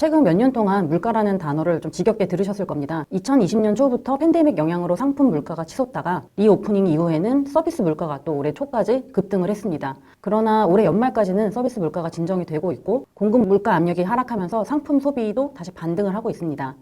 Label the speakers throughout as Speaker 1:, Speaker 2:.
Speaker 1: 최근 몇 년 동안 물가라는 단어를 좀 지겹게 들으셨을 겁니다. 2020년 초부터 팬데믹 영향으로 상품 물가가 치솟다가 리오프닝 이후에는 서비스 물가가 또 올해 초까지 급등을 했습니다. 그러나 올해 연말까지는 서비스 물가가 진정이 되고 있고 공급 물가 압력이 하락하면서 상품 소비도 다시 반등을 하고 있습니다.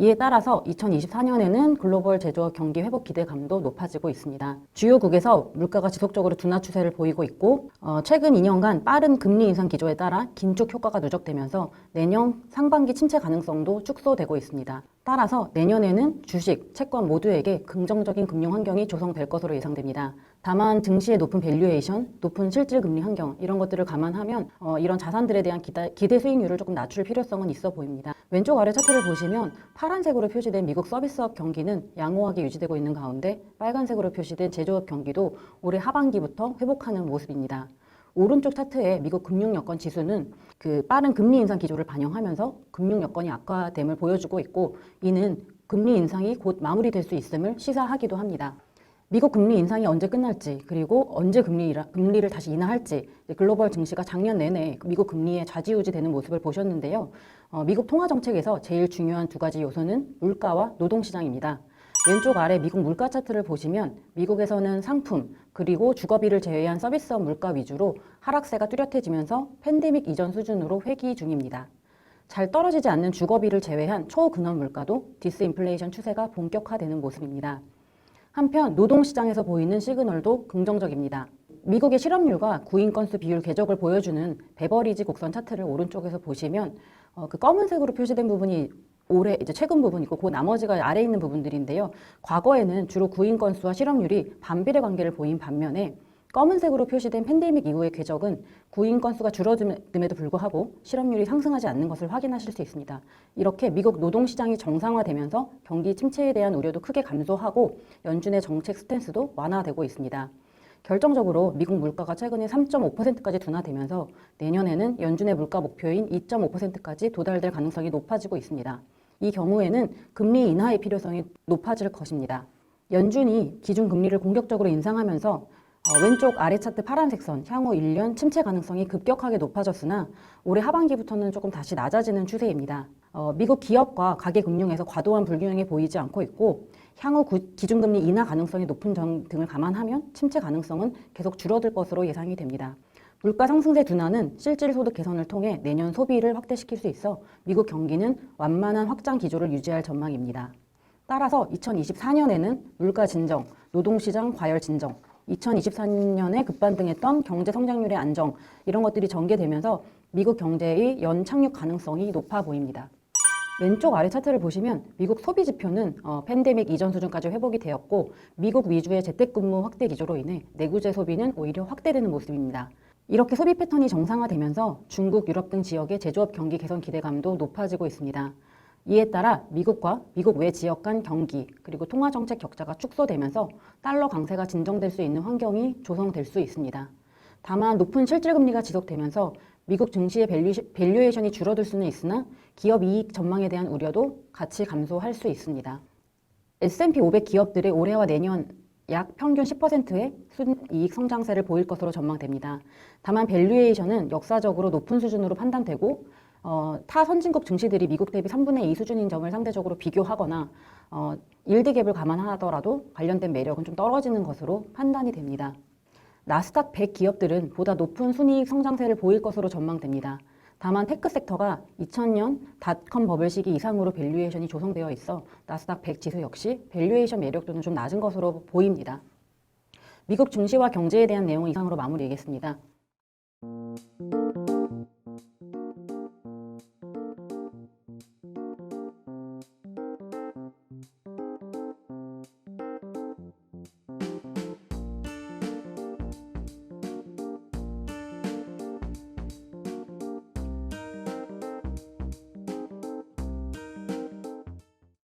Speaker 1: 이에 따라서 2024년에는 글로벌 제조업 경기 회복 기대감도 높아지고 있습니다. 주요국에서 물가가 지속적으로 둔화 추세를 보이고 있고 최근 2년간 빠른 금리 인상 기조에 따라 긴축 효과가 누적되면서 내년 상반기 침체 가능성도 축소되고 있습니다. 따라서 내년에는 주식, 채권 모두에게 긍정적인 금융 환경이 조성될 것으로 예상됩니다. 다만 증시의 높은 밸류에이션, 높은 실질 금리 환경 이런 것들을 감안하면 이런 자산들에 대한 기대 수익률을 조금 낮출 필요성은 있어 보입니다. 왼쪽 아래 차트를 보시면 파란색으로 표시된 미국 서비스업 경기는 양호하게 유지되고 있는 가운데 빨간색으로 표시된 제조업 경기도 올해 하반기부터 회복하는 모습입니다. 오른쪽 차트의 미국 금융여건 지수는 그 빠른 금리 인상 기조를 반영하면서 금융여건이 악화됨을 보여주고 있고 이는 금리 인상이 곧 마무리될 수 있음을 시사하기도 합니다. 미국 금리 인상이 언제 끝날지 그리고 언제 금리를 다시 인하할지 글로벌 증시가 작년 내내 미국 금리에 좌지우지되는 모습을 보셨는데요. 미국 통화정책에서 제일 중요한 두 가지 요소는 물가와 노동시장입니다. 왼쪽 아래 미국 물가 차트를 보시면 미국에서는 상품 그리고 주거비를 제외한 서비스업 물가 위주로 하락세가 뚜렷해지면서 팬데믹 이전 수준으로 회귀 중입니다. 잘 떨어지지 않는 주거비를 제외한 초근원 물가도 디스인플레이션 추세가 본격화되는 모습입니다. 한편 노동시장에서 보이는 시그널도 긍정적입니다. 미국의 실업률과 구인 건수 비율 궤적을 보여주는 베버리지 곡선 차트를 오른쪽에서 보시면 그 검은색으로 표시된 부분이 올해 이제 최근 부분이고 그 나머지가 아래에 있는 부분들인데요. 과거에는 주로 구인 건수와 실업률이 반비례 관계를 보인 반면에 검은색으로 표시된 팬데믹 이후의 궤적은 구인 건수가 줄어듦에도 불구하고 실업률이 상승하지 않는 것을 확인하실 수 있습니다. 이렇게 미국 노동시장이 정상화되면서 경기 침체에 대한 우려도 크게 감소하고 연준의 정책 스탠스도 완화되고 있습니다. 결정적으로 미국 물가가 최근에 3.5%까지 둔화되면서 내년에는 연준의 물가 목표인 2.5%까지 도달될 가능성이 높아지고 있습니다. 이 경우에는 금리 인하의 필요성이 높아질 것입니다. 연준이 기준금리를 공격적으로 인상하면서 왼쪽 아래 차트 파란색 선 향후 1년 침체 가능성이 급격하게 높아졌으나 올해 하반기부터는 조금 다시 낮아지는 추세입니다. 미국 기업과 가계금융에서 과도한 불균형이 보이지 않고 있고 향후 기준금리 인하 가능성이 높은 점 등을 감안하면 침체 가능성은 계속 줄어들 것으로 예상이 됩니다. 물가 상승세 둔화는 실질 소득 개선을 통해 내년 소비를 확대시킬 수 있어 미국 경기는 완만한 확장 기조를 유지할 전망입니다. 따라서 2024년에는 물가 진정, 노동시장 과열 진정, 2024년에 급반등했던 경제 성장률의 안정 이런 것들이 전개되면서 미국 경제의 연착륙 가능성이 높아 보입니다. 왼쪽 아래 차트를 보시면 미국 소비 지표는 팬데믹 이전 수준까지 회복이 되었고 미국 위주의 재택근무 확대 기조로 인해 내구재 소비는 오히려 확대되는 모습입니다. 이렇게 소비 패턴이 정상화되면서 중국, 유럽 등 지역의 제조업 경기 개선 기대감도 높아지고 있습니다. 이에 따라 미국과 미국 외 지역 간 경기 그리고 통화정책 격차가 축소되면서 달러 강세가 진정될 수 있는 환경이 조성될 수 있습니다. 다만 높은 실질금리가 지속되면서 미국 증시의 밸류에이션이 줄어들 수는 있으나 기업 이익 전망에 대한 우려도 같이 감소할 수 있습니다. S&P 500 기업들의 올해와 내년 약 평균 10%의 순이익 성장세를 보일 것으로 전망됩니다. 다만 밸류에이션은 역사적으로 높은 수준으로 판단되고 타 선진국 증시들이 미국 대비 3분의 2 수준인 점을 상대적으로 비교하거나 일드 갭을 감안하더라도 관련된 매력은 좀 떨어지는 것으로 판단이 됩니다. 나스닥 100 기업들은 보다 높은 순이익 성장세를 보일 것으로 전망됩니다. 다만 테크 섹터가 2000년 닷컴 버블 시기 이상으로 밸류에이션이 조성되어 있어 나스닥 100 지수 역시 밸류에이션 매력도는 좀 낮은 것으로 보입니다. 미국 증시와 경제에 대한 내용은 이상으로 마무리하겠습니다.